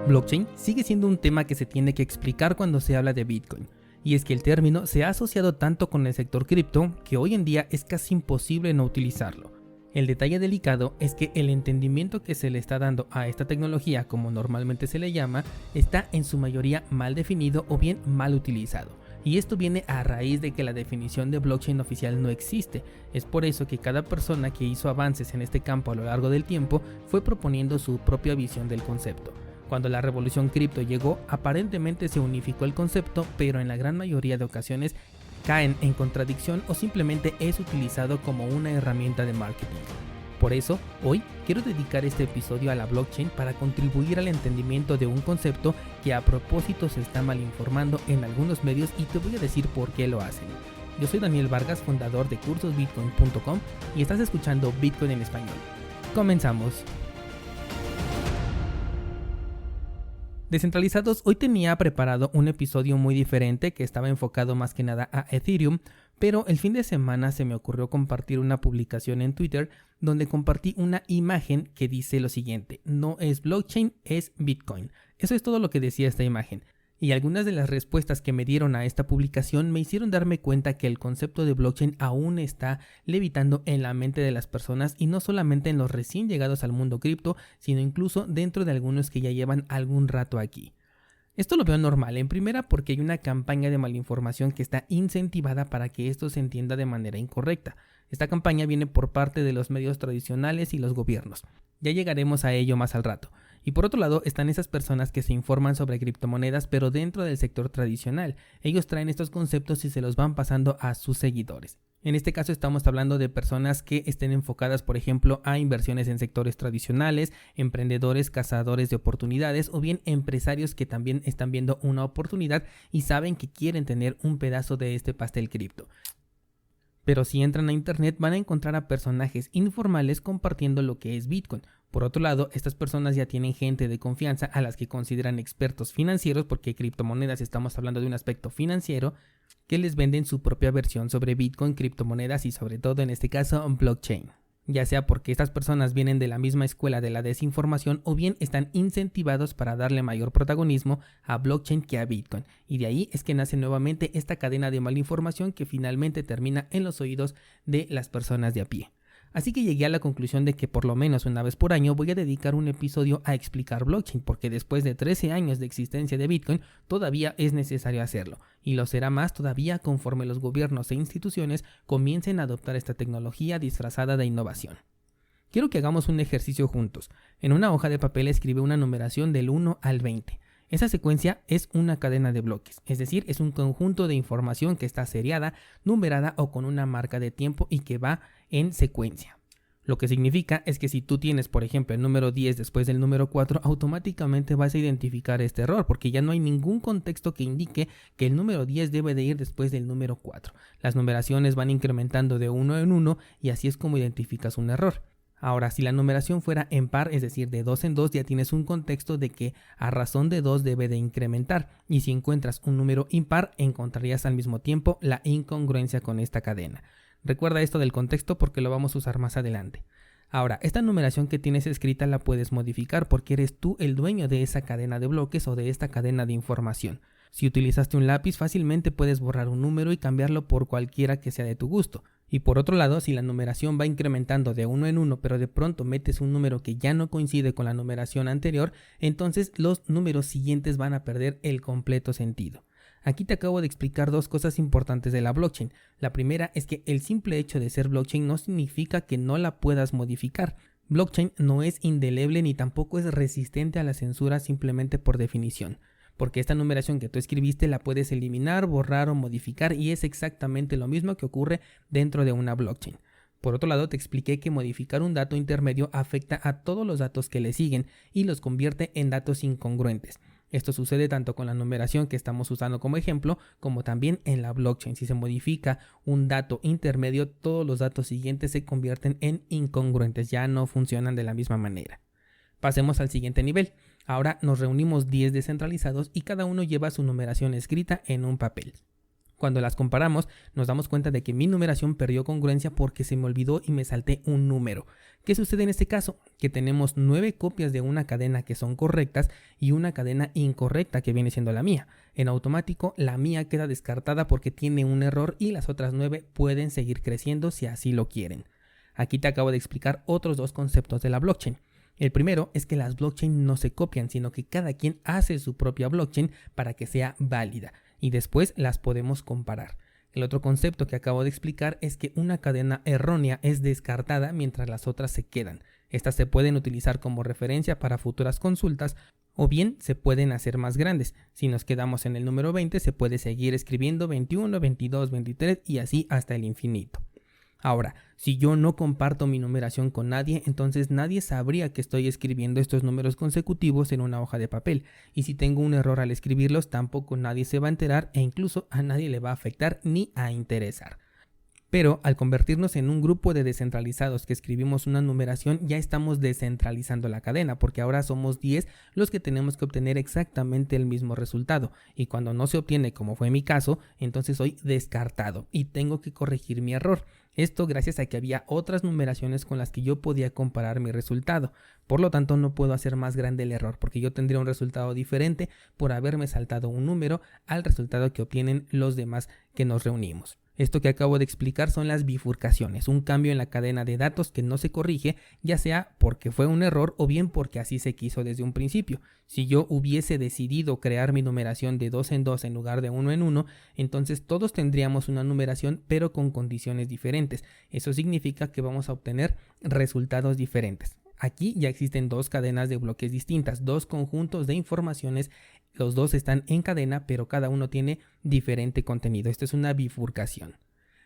Blockchain sigue siendo un tema que se tiene que explicar cuando se habla de Bitcoin, y es que el término se ha asociado tanto con el sector cripto que hoy en día es casi imposible no utilizarlo. El detalle delicado es que el entendimiento que se le está dando a esta tecnología, como normalmente se le llama, está en su mayoría mal definido o bien mal utilizado. Y esto viene a raíz de que la definición de blockchain oficial no existe. Es por eso que cada persona que hizo avances en este campo a lo largo del tiempo fue proponiendo su propia visión del concepto. Cuando la revolución cripto llegó, aparentemente se unificó el concepto, pero en la gran mayoría de ocasiones caen en contradicción o simplemente es utilizado como una herramienta de marketing. Por eso, hoy quiero dedicar este episodio a la blockchain para contribuir al entendimiento de un concepto que a propósito se está mal informando en algunos medios y te voy a decir por qué lo hacen. Yo soy Daniel Vargas, fundador de cursosbitcoin.com y estás escuchando Bitcoin en español. Comenzamos. Descentralizados, hoy tenía preparado un episodio muy diferente que estaba enfocado más que nada a Ethereum, pero el fin de semana se me ocurrió compartir una publicación en Twitter donde compartí una imagen que dice lo siguiente: no es blockchain, es Bitcoin. Eso es todo lo que decía esta imagen. Y algunas de las respuestas que me dieron a esta publicación me hicieron darme cuenta que el concepto de blockchain aún está levitando en la mente de las personas, y no solamente en los recién llegados al mundo cripto, sino incluso dentro de algunos que ya llevan algún rato aquí. Esto lo veo normal, en primera porque hay una campaña de malinformación que está incentivada para que esto se entienda de manera incorrecta. Esta campaña viene por parte de los medios tradicionales y los gobiernos. Ya llegaremos a ello más al rato. Y por otro lado están esas personas que se informan sobre criptomonedas pero dentro del sector tradicional. Ellos traen estos conceptos y se los van pasando a sus seguidores. En este caso estamos hablando de personas que estén enfocadas, por ejemplo, a inversiones en sectores tradicionales, emprendedores, cazadores de oportunidades o bien empresarios que también están viendo una oportunidad y saben que quieren tener un pedazo de este pastel cripto. Pero si entran a internet van a encontrar a personajes informales compartiendo lo que es Bitcoin. Por otro lado, estas personas ya tienen gente de confianza a las que consideran expertos financieros, porque criptomonedas estamos hablando de un aspecto financiero, que les venden su propia versión sobre Bitcoin, criptomonedas y sobre todo en este caso blockchain. Ya sea porque estas personas vienen de la misma escuela de la desinformación o bien están incentivados para darle mayor protagonismo a blockchain que a Bitcoin. Y de ahí es que nace nuevamente esta cadena de malinformación que finalmente termina en los oídos de las personas de a pie. Así que llegué a la conclusión de que por lo menos una vez por año voy a dedicar un episodio a explicar blockchain, porque después de 13 años de existencia de Bitcoin todavía es necesario hacerlo, y lo será más todavía conforme los gobiernos e instituciones comiencen a adoptar esta tecnología disfrazada de innovación. Quiero que hagamos un ejercicio juntos. En una hoja de papel escribe una numeración del 1 al 20. Esa secuencia es una cadena de bloques, es decir, es un conjunto de información que está seriada, numerada o con una marca de tiempo y que va en secuencia. Lo que significa es que si tú tienes, por ejemplo, el número 10 después del número 4, automáticamente vas a identificar este error, porque ya no hay ningún contexto que indique que el número 10 debe de ir después del número 4. Las numeraciones van incrementando de 1 en 1 y así es como identificas un error. Ahora, si la numeración fuera en par, es decir, de 2 en 2, ya tienes un contexto de que a razón de 2 debe de incrementar. Y si encuentras un número impar, encontrarías al mismo tiempo la incongruencia con esta cadena. Recuerda esto del contexto porque lo vamos a usar más adelante. Ahora, esta numeración que tienes escrita la puedes modificar porque eres tú el dueño de esa cadena de bloques o de esta cadena de información. Si utilizaste un lápiz, fácilmente puedes borrar un número y cambiarlo por cualquiera que sea de tu gusto. Y por otro lado, si la numeración va incrementando de 1 en 1, pero de pronto metes un número que ya no coincide con la numeración anterior, entonces los números siguientes van a perder el completo sentido. Aquí te acabo de explicar dos cosas importantes de la blockchain. La primera es que el simple hecho de ser blockchain no significa que no la puedas modificar. Blockchain no es indeleble ni tampoco es resistente a la censura simplemente por definición, porque esta numeración que tú escribiste la puedes eliminar, borrar o modificar, y es exactamente lo mismo que ocurre dentro de una blockchain. Por otro lado, te expliqué que modificar un dato intermedio afecta a todos los datos que le siguen y los convierte en datos incongruentes. Esto sucede tanto con la numeración que estamos usando como ejemplo, como también en la blockchain. Si se modifica un dato intermedio, todos los datos siguientes se convierten en incongruentes, ya no funcionan de la misma manera. Pasemos al siguiente nivel. Ahora nos reunimos 10 descentralizados y cada uno lleva su numeración escrita en un papel. Cuando las comparamos, nos damos cuenta de que mi numeración perdió congruencia porque se me olvidó y me salté un número. ¿Qué sucede en este caso? Que tenemos 9 copias de una cadena que son correctas y una cadena incorrecta que viene siendo la mía. En automático, la mía queda descartada porque tiene un error y las otras 9 pueden seguir creciendo si así lo quieren. Aquí te acabo de explicar otros dos conceptos de la blockchain. El primero es que las blockchain no se copian, sino que cada quien hace su propia blockchain para que sea válida y después las podemos comparar. El otro concepto que acabo de explicar es que una cadena errónea es descartada mientras las otras se quedan. Estas se pueden utilizar como referencia para futuras consultas o bien se pueden hacer más grandes. Si nos quedamos en el número 20 se puede seguir escribiendo 21, 22, 23 y así hasta el infinito. Ahora, si yo no comparto mi numeración con nadie, entonces nadie sabría que estoy escribiendo estos números consecutivos en una hoja de papel. Y si tengo un error al escribirlos, tampoco nadie se va a enterar e incluso a nadie le va a afectar ni a interesar. Pero al convertirnos en un grupo de descentralizados que escribimos una numeración, ya estamos descentralizando la cadena, porque ahora somos 10 los que tenemos que obtener exactamente el mismo resultado. Y cuando no se obtiene, como fue mi caso, entonces soy descartado y tengo que corregir mi error. Esto gracias a que había otras numeraciones con las que yo podía comparar mi resultado. Por lo tanto, no puedo hacer más grande el error, porque yo tendría un resultado diferente por haberme saltado un número al resultado que obtienen los demás que nos reunimos. Esto que acabo de explicar son las bifurcaciones, un cambio en la cadena de datos que no se corrige, ya sea porque fue un error o bien porque así se quiso desde un principio. Si yo hubiese decidido crear mi numeración de 2 en 2 en lugar de 1 en 1, entonces todos tendríamos una numeración pero con condiciones diferentes. Eso significa que vamos a obtener resultados diferentes. Aquí ya existen dos cadenas de bloques distintas, dos conjuntos de informaciones, los dos están en cadena, pero cada uno tiene diferente contenido. Esto es una bifurcación.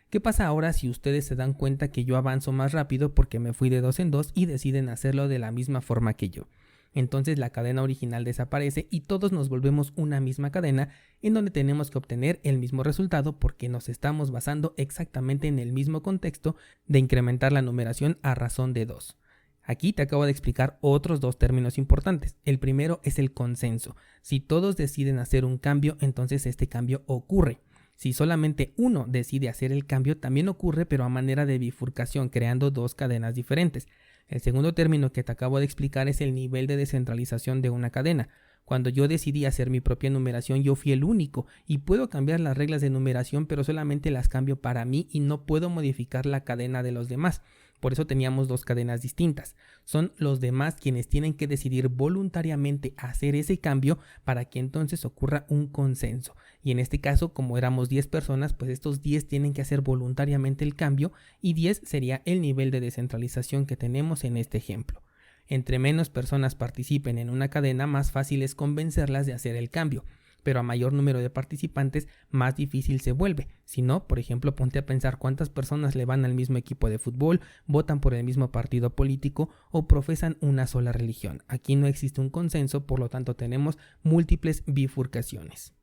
¿Qué pasa ahora si ustedes se dan cuenta que yo avanzo más rápido porque me fui de 2 en 2 y deciden hacerlo de la misma forma que yo? Entonces la cadena original desaparece y todos nos volvemos una misma cadena en donde tenemos que obtener el mismo resultado porque nos estamos basando exactamente en el mismo contexto de incrementar la numeración a razón de 2. Aquí te acabo de explicar otros dos términos importantes. El primero es el consenso. Si todos deciden hacer un cambio, entonces este cambio ocurre. Si solamente uno decide hacer el cambio, también ocurre, pero a manera de bifurcación, creando dos cadenas diferentes. El segundo término que te acabo de explicar es el nivel de descentralización de una cadena. Cuando yo decidí hacer mi propia numeración, yo fui el único y puedo cambiar las reglas de numeración, pero solamente las cambio para mí y no puedo modificar la cadena de los demás. Por eso teníamos dos cadenas distintas. Son los demás quienes tienen que decidir voluntariamente hacer ese cambio para que entonces ocurra un consenso. Y en este caso, como éramos 10 personas, pues estos 10 tienen que hacer voluntariamente el cambio y 10 sería el nivel de descentralización que tenemos en este ejemplo. Entre menos personas participen en una cadena, más fácil es convencerlas de hacer el cambio. Pero a mayor número de participantes, más difícil se vuelve. Si no, por ejemplo, ponte a pensar cuántas personas le van al mismo equipo de fútbol, votan por el mismo partido político o profesan una sola religión. Aquí no existe un consenso, por lo tanto tenemos múltiples bifurcaciones.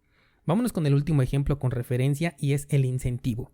Vámonos con el último ejemplo con referencia y es el incentivo.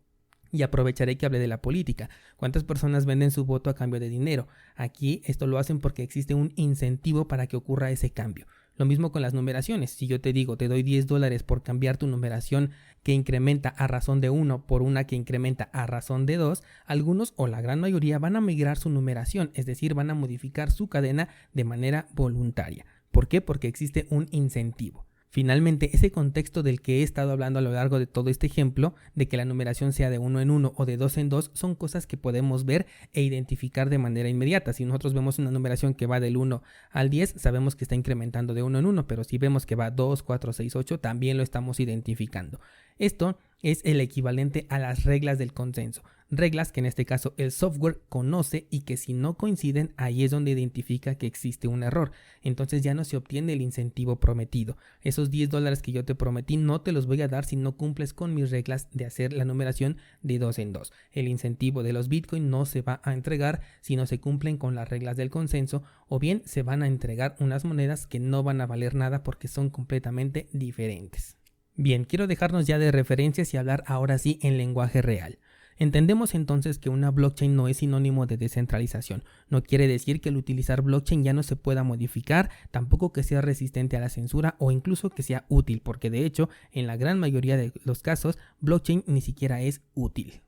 Y aprovecharé que hablé de la política. ¿Cuántas personas venden su voto a cambio de dinero? Aquí esto lo hacen porque existe un incentivo para que ocurra ese cambio. Lo mismo con las numeraciones. Si yo te digo, te doy $10 por cambiar tu numeración que incrementa a razón de 1 por una que incrementa a razón de 2, algunos o la gran mayoría van a migrar su numeración, es decir, van a modificar su cadena de manera voluntaria. ¿Por qué? Porque existe un incentivo. Finalmente, ese contexto del que he estado hablando a lo largo de todo este ejemplo, de que la numeración sea de 1 en 1 o de 2 en 2, son cosas que podemos ver e identificar de manera inmediata. Si nosotros vemos una numeración que va del 1 al 10, sabemos que está incrementando de 1 en 1, pero si vemos que va 2, 4, 6, 8, también lo estamos identificando. Esto es el equivalente a las reglas del consenso. Reglas que en este caso el software conoce y que si no coinciden, ahí es donde identifica que existe un error. Entonces ya no se obtiene el incentivo prometido. Esos $10 que yo te prometí no te los voy a dar si no cumples con mis reglas de hacer la numeración de 2 en 2. El incentivo de los Bitcoin no se va a entregar si no se cumplen con las reglas del consenso, o bien se van a entregar unas monedas que no van a valer nada porque son completamente diferentes. Bien, quiero dejarnos ya de referencias y hablar ahora sí en lenguaje real. Entendemos entonces que una blockchain no es sinónimo de descentralización. No quiere decir que al utilizar blockchain ya no se pueda modificar, tampoco que sea resistente a la censura o incluso que sea útil, porque de hecho, en la gran mayoría de los casos, blockchain ni siquiera es útil.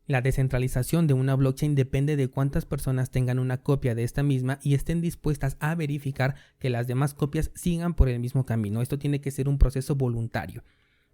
La descentralización de una blockchain depende de cuántas personas tengan una copia de esta misma y estén dispuestas a verificar que las demás copias sigan por el mismo camino. Esto tiene que ser un proceso voluntario.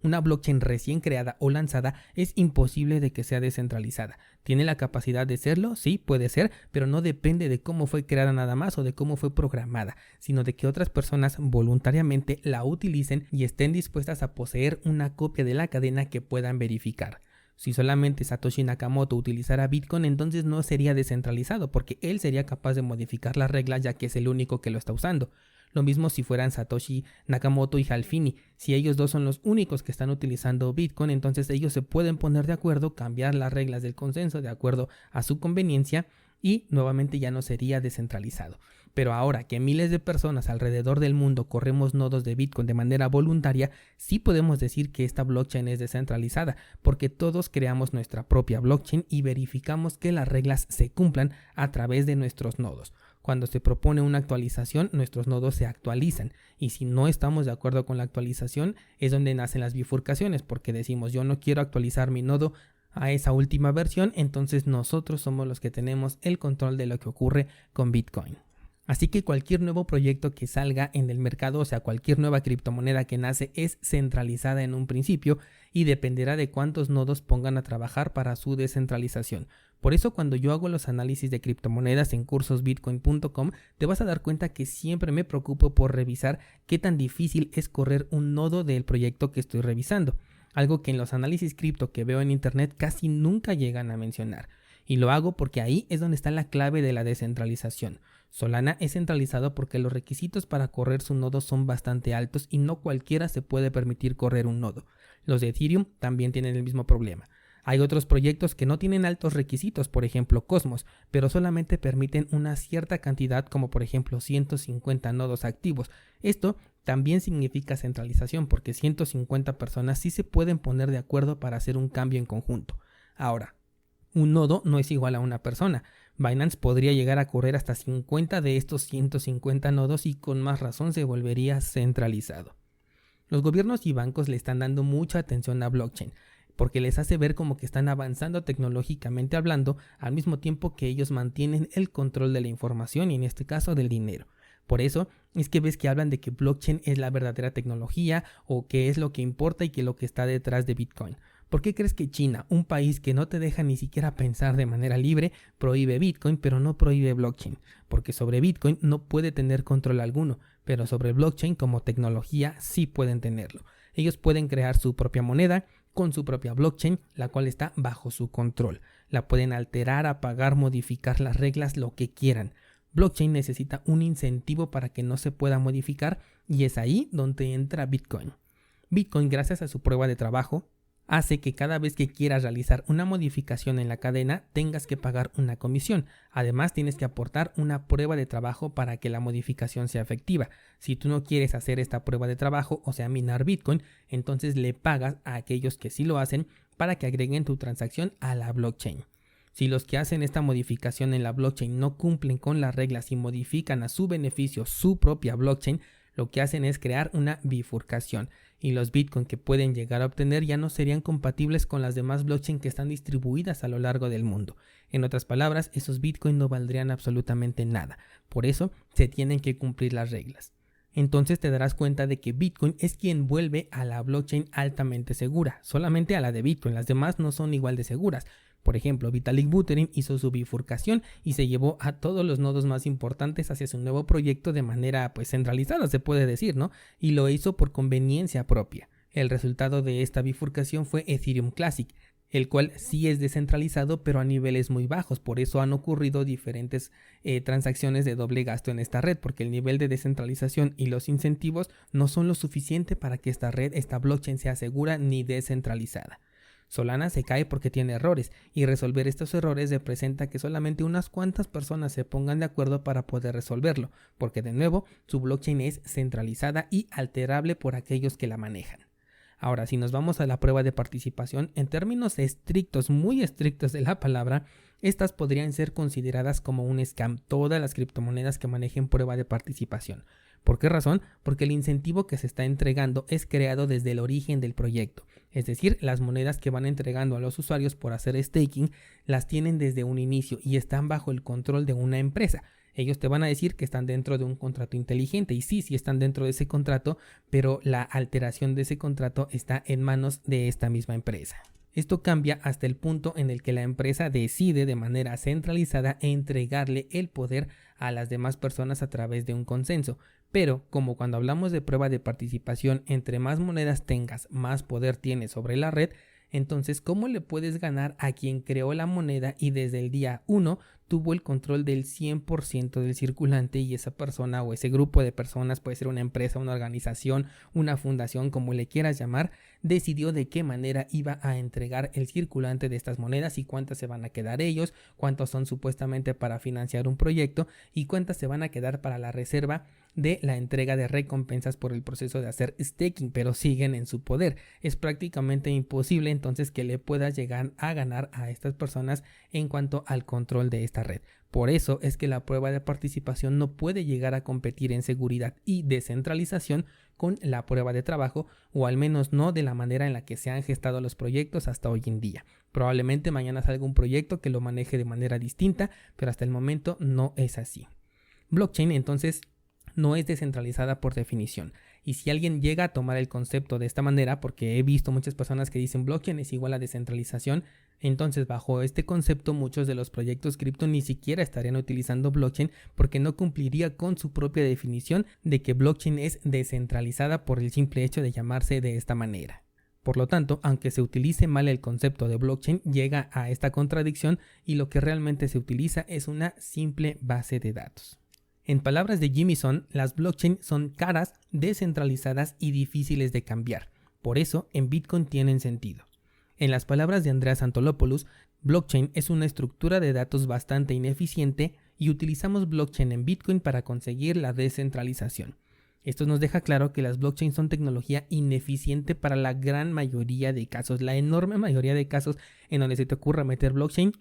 Una blockchain recién creada o lanzada es imposible de que sea descentralizada. ¿Tiene la capacidad de serlo? Sí, puede ser, pero no depende de cómo fue creada nada más o de cómo fue programada, sino de que otras personas voluntariamente la utilicen y estén dispuestas a poseer una copia de la cadena que puedan verificar. Si solamente Satoshi Nakamoto utilizara Bitcoin, entonces no sería descentralizado, porque él sería capaz de modificar las reglas ya que es el único que lo está usando. Lo mismo si fueran Satoshi Nakamoto y Hal Finney. Si ellos dos son los únicos que están utilizando Bitcoin, entonces ellos se pueden poner de acuerdo, cambiar las reglas del consenso de acuerdo a su conveniencia y nuevamente ya no sería descentralizado. Pero ahora que miles de personas alrededor del mundo corremos nodos de Bitcoin de manera voluntaria, sí podemos decir que esta blockchain es descentralizada, porque todos creamos nuestra propia blockchain y verificamos que las reglas se cumplan a través de nuestros nodos. Cuando se propone una actualización, nuestros nodos se actualizan y si no estamos de acuerdo con la actualización es donde nacen las bifurcaciones, porque decimos yo no quiero actualizar mi nodo a esa última versión, entonces nosotros somos los que tenemos el control de lo que ocurre con Bitcoin. Así que cualquier nuevo proyecto que salga en el mercado, o sea, cualquier nueva criptomoneda que nace es centralizada en un principio y dependerá de cuántos nodos pongan a trabajar para su descentralización. Por eso cuando yo hago los análisis de criptomonedas en cursosbitcoin.com, te vas a dar cuenta que siempre me preocupo por revisar qué tan difícil es correr un nodo del proyecto que estoy revisando. Algo que en los análisis cripto que veo en internet casi nunca llegan a mencionar. Y lo hago porque ahí es donde está la clave de la descentralización. Solana es centralizado porque los requisitos para correr su nodo son bastante altos y no cualquiera se puede permitir correr un nodo. Los de Ethereum también tienen el mismo problema. Hay otros proyectos que no tienen altos requisitos, por ejemplo Cosmos, pero solamente permiten una cierta cantidad como por ejemplo 150 nodos activos. Esto también significa centralización porque 150 personas sí se pueden poner de acuerdo para hacer un cambio en conjunto. Ahora, un nodo no es igual a una persona. Binance podría llegar a correr hasta 50 de estos 150 nodos y con más razón se volvería centralizado. Los gobiernos y bancos le están dando mucha atención a blockchain porque les hace ver como que están avanzando tecnológicamente hablando al mismo tiempo que ellos mantienen el control de la información y en este caso del dinero. Por eso es que ves que hablan de que blockchain es la verdadera tecnología o que es lo que importa y que lo que está detrás de Bitcoin. ¿Por qué crees que China, un país que no te deja ni siquiera pensar de manera libre, prohíbe Bitcoin pero no prohíbe blockchain? Porque sobre Bitcoin no puede tener control alguno, pero sobre blockchain como tecnología sí pueden tenerlo. Ellos pueden crear su propia moneda con su propia blockchain, la cual está bajo su control. La pueden alterar, apagar, modificar las reglas, lo que quieran. Blockchain necesita un incentivo para que no se pueda modificar y es ahí donde entra Bitcoin. Bitcoin, gracias a su prueba de trabajo, hace que cada vez que quieras realizar una modificación en la cadena tengas que pagar una comisión. Además tienes que aportar una prueba de trabajo para que la modificación sea efectiva. Si tú no quieres hacer esta prueba de trabajo, o sea minar Bitcoin, entonces le pagas a aquellos que sí lo hacen para que agreguen tu transacción a la blockchain. Si los que hacen esta modificación en la blockchain no cumplen con las reglas y modifican a su beneficio su propia blockchain, lo que hacen es crear una bifurcación y los Bitcoin que pueden llegar a obtener ya no serían compatibles con las demás blockchain que están distribuidas a lo largo del mundo. En otras palabras, esos Bitcoin no valdrían absolutamente nada. Por eso se tienen que cumplir las reglas. Entonces te darás cuenta de que Bitcoin es quien vuelve a la blockchain altamente segura, solamente a la de Bitcoin, las demás no son igual de seguras. Por ejemplo, Vitalik Buterin hizo su bifurcación y se llevó a todos los nodos más importantes hacia su nuevo proyecto de manera centralizada, se puede decir, ¿no? Y lo hizo por conveniencia propia. El resultado de esta bifurcación fue Ethereum Classic, el cual sí es descentralizado pero a niveles muy bajos, por eso han ocurrido diferentes transacciones de doble gasto en esta red, porque el nivel de descentralización y los incentivos no son lo suficiente para que esta blockchain sea segura ni descentralizada. Solana se cae porque tiene errores y resolver estos errores representa que solamente unas cuantas personas se pongan de acuerdo para poder resolverlo, porque de nuevo su blockchain es centralizada y alterable por aquellos que la manejan. Ahora, si nos vamos a la prueba de participación, en términos estrictos, muy estrictos de la palabra, estas podrían ser consideradas como un scam, todas las criptomonedas que manejen prueba de participación. ¿Por qué razón? Porque el incentivo que se está entregando es creado desde el origen del proyecto. Es decir, las monedas que van entregando a los usuarios por hacer staking las tienen desde un inicio y están bajo el control de una empresa. Ellos te van a decir que están dentro de un contrato inteligente y sí están dentro de ese contrato, pero la alteración de ese contrato está en manos de esta misma empresa. Esto cambia hasta el punto en el que la empresa decide de manera centralizada entregarle el poder a las demás personas a través de un consenso. Pero, como cuando hablamos de prueba de participación, entre más monedas tengas, más poder tienes sobre la red, entonces, ¿cómo le puedes ganar a quien creó la moneda y desde el día 1 tuvo el control del 100% del circulante y esa persona o ese grupo de personas, puede ser una empresa, una organización, una fundación, como le quieras llamar, decidió de qué manera iba a entregar el circulante de estas monedas y cuántas se van a quedar ellos, cuántos son supuestamente para financiar un proyecto y cuántas se van a quedar para la reserva de la entrega de recompensas por el proceso de hacer staking, pero siguen en su poder. Es prácticamente imposible entonces que le puedas llegar a ganar a estas personas en cuanto al control de esta red. Por eso es que la prueba de participación no puede llegar a competir en seguridad y descentralización con la prueba de trabajo, o al menos no de la manera en la que se han gestado los proyectos hasta hoy en día. Probablemente mañana salga un proyecto que lo maneje de manera distinta, pero hasta el momento no es así. Blockchain entonces no es descentralizada por definición. Y si alguien llega a tomar el concepto de esta manera, porque he visto muchas personas que dicen blockchain es igual a descentralización, entonces bajo este concepto muchos de los proyectos cripto ni siquiera estarían utilizando blockchain porque no cumpliría con su propia definición de que blockchain es descentralizada por el simple hecho de llamarse de esta manera. Por lo tanto, aunque se utilice mal el concepto de blockchain, llega a esta contradicción y lo que realmente se utiliza es una simple base de datos. En palabras de Jimison, las blockchain son caras, descentralizadas y difíciles de cambiar. Por eso, en Bitcoin tienen sentido. En las palabras de Andreas Antonopoulos, blockchain es una estructura de datos bastante ineficiente y utilizamos blockchain en Bitcoin para conseguir la descentralización. Esto nos deja claro que las blockchain son tecnología ineficiente para la gran mayoría de casos. La enorme mayoría de casos en donde se te ocurra meter blockchain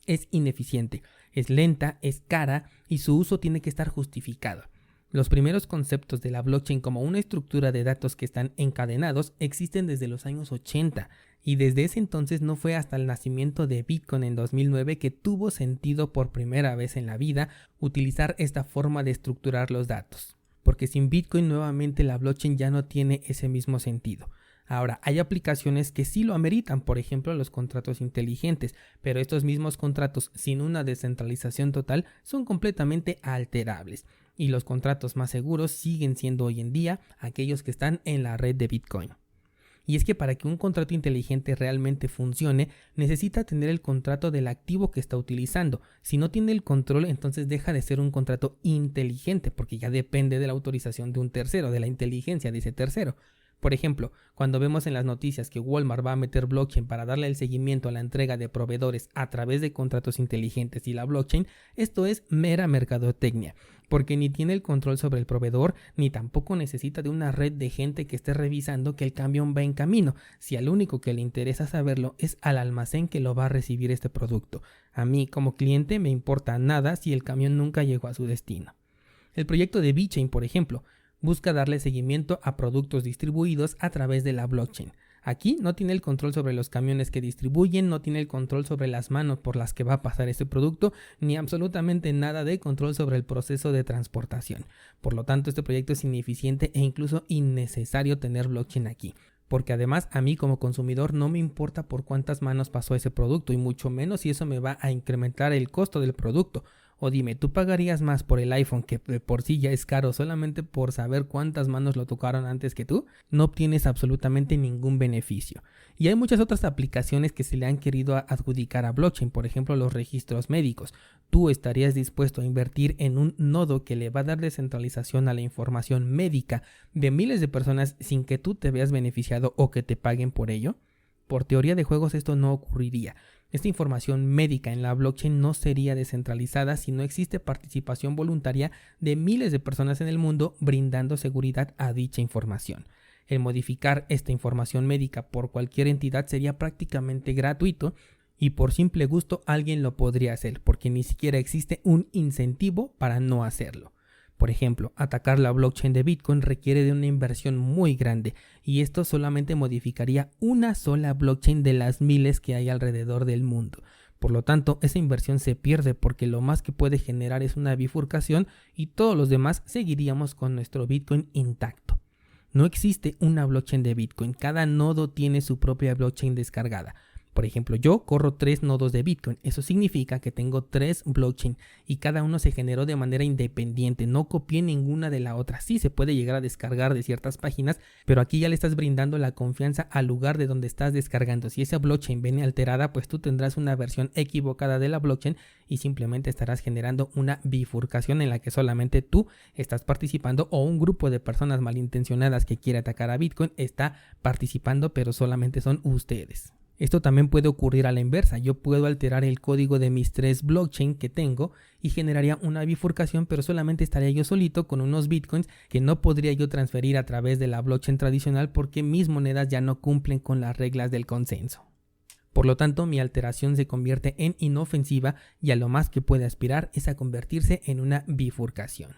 es ineficiente, es lenta, es cara y su uso tiene que estar justificado. Los primeros conceptos de la blockchain como una estructura de datos que están encadenados existen desde los años 80 y desde ese entonces no fue hasta el nacimiento de Bitcoin en 2009 que tuvo sentido por primera vez en la vida utilizar esta forma de estructurar los datos. Porque sin Bitcoin nuevamente la blockchain ya no tiene ese mismo sentido. Ahora, hay aplicaciones que sí lo ameritan, por ejemplo los contratos inteligentes, pero estos mismos contratos sin una descentralización total son completamente alterables y los contratos más seguros siguen siendo hoy en día aquellos que están en la red de Bitcoin. Y es que para que un contrato inteligente realmente funcione, necesita tener el contrato del activo que está utilizando. Si no tiene el control, entonces deja de ser un contrato inteligente, porque ya depende de la autorización de un tercero, de la inteligencia de ese tercero. Por ejemplo, cuando vemos en las noticias que Walmart va a meter blockchain para darle el seguimiento a la entrega de proveedores a través de contratos inteligentes y la blockchain, esto es mera mercadotecnia, porque ni tiene el control sobre el proveedor, ni tampoco necesita de una red de gente que esté revisando que el camión va en camino, si al único que le interesa saberlo es al almacén que lo va a recibir este producto. A mí como cliente me importa nada si el camión nunca llegó a su destino. El proyecto de VeChain, por ejemplo, busca darle seguimiento a productos distribuidos a través de la blockchain. Aquí no tiene el control sobre los camiones que distribuyen, no tiene el control sobre las manos por las que va a pasar ese producto, ni absolutamente nada de control sobre el proceso de transportación. Por lo tanto, este proyecto es ineficiente e incluso innecesario tener blockchain aquí. Porque además a mí como consumidor no me importa por cuántas manos pasó ese producto y mucho menos si eso me va a incrementar el costo del producto. O dime, ¿tú pagarías más por el iPhone que por sí ya es caro solamente por saber cuántas manos lo tocaron antes que tú? No obtienes absolutamente ningún beneficio. Y hay muchas otras aplicaciones que se le han querido adjudicar a blockchain, por ejemplo los registros médicos. ¿Tú estarías dispuesto a invertir en un nodo que le va a dar descentralización a la información médica de miles de personas sin que tú te veas beneficiado o que te paguen por ello? Por teoría de juegos esto no ocurriría. Esta información médica en la blockchain no sería descentralizada si no existe participación voluntaria de miles de personas en el mundo brindando seguridad a dicha información. El modificar esta información médica por cualquier entidad sería prácticamente gratuito y por simple gusto alguien lo podría hacer porque ni siquiera existe un incentivo para no hacerlo. Por ejemplo, atacar la blockchain de Bitcoin requiere de una inversión muy grande y esto solamente modificaría una sola blockchain de las miles que hay alrededor del mundo. Por lo tanto, esa inversión se pierde porque lo más que puede generar es una bifurcación y todos los demás seguiríamos con nuestro Bitcoin intacto. No existe una blockchain de Bitcoin, cada nodo tiene su propia blockchain descargada. Por ejemplo, yo corro 3 nodos de Bitcoin, eso significa que tengo 3 blockchain y cada uno se generó de manera independiente, no copié ninguna de la otra. Sí se puede llegar a descargar de ciertas páginas, pero aquí ya le estás brindando la confianza al lugar de donde estás descargando. Si esa blockchain viene alterada, pues tú tendrás una versión equivocada de la blockchain y simplemente estarás generando una bifurcación en la que solamente tú estás participando o un grupo de personas malintencionadas que quiere atacar a Bitcoin está participando, pero solamente son ustedes. Esto también puede ocurrir a la inversa. Yo puedo alterar el código de mis 3 blockchain que tengo y generaría una bifurcación, pero solamente estaría yo solito con unos bitcoins que no podría yo transferir a través de la blockchain tradicional porque mis monedas ya no cumplen con las reglas del consenso. Por lo tanto, mi alteración se convierte en inofensiva y a lo más que puede aspirar es a convertirse en una bifurcación.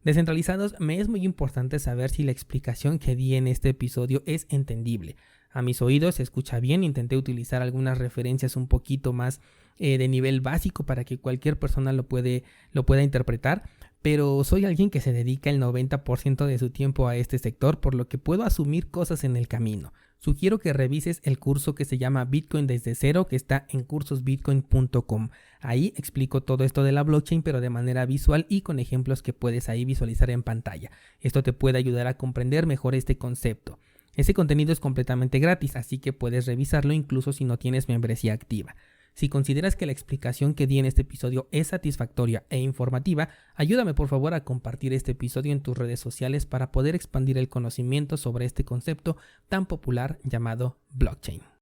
Descentralizados, me es muy importante saber si la explicación que di en este episodio es entendible. A mis oídos se escucha bien, intenté utilizar algunas referencias un poquito más de nivel básico para que cualquier persona lo pueda interpretar, pero soy alguien que se dedica el 90% de su tiempo a este sector, por lo que puedo asumir cosas en el camino. Sugiero que revises el curso que se llama Bitcoin desde cero, que está en cursosbitcoin.com. Ahí explico todo esto de la blockchain, pero de manera visual y con ejemplos que puedes ahí visualizar en pantalla. Esto te puede ayudar a comprender mejor este concepto. Ese contenido es completamente gratis, así que puedes revisarlo incluso si no tienes membresía activa. Si consideras que la explicación que di en este episodio es satisfactoria e informativa, ayúdame por favor a compartir este episodio en tus redes sociales para poder expandir el conocimiento sobre este concepto tan popular llamado blockchain.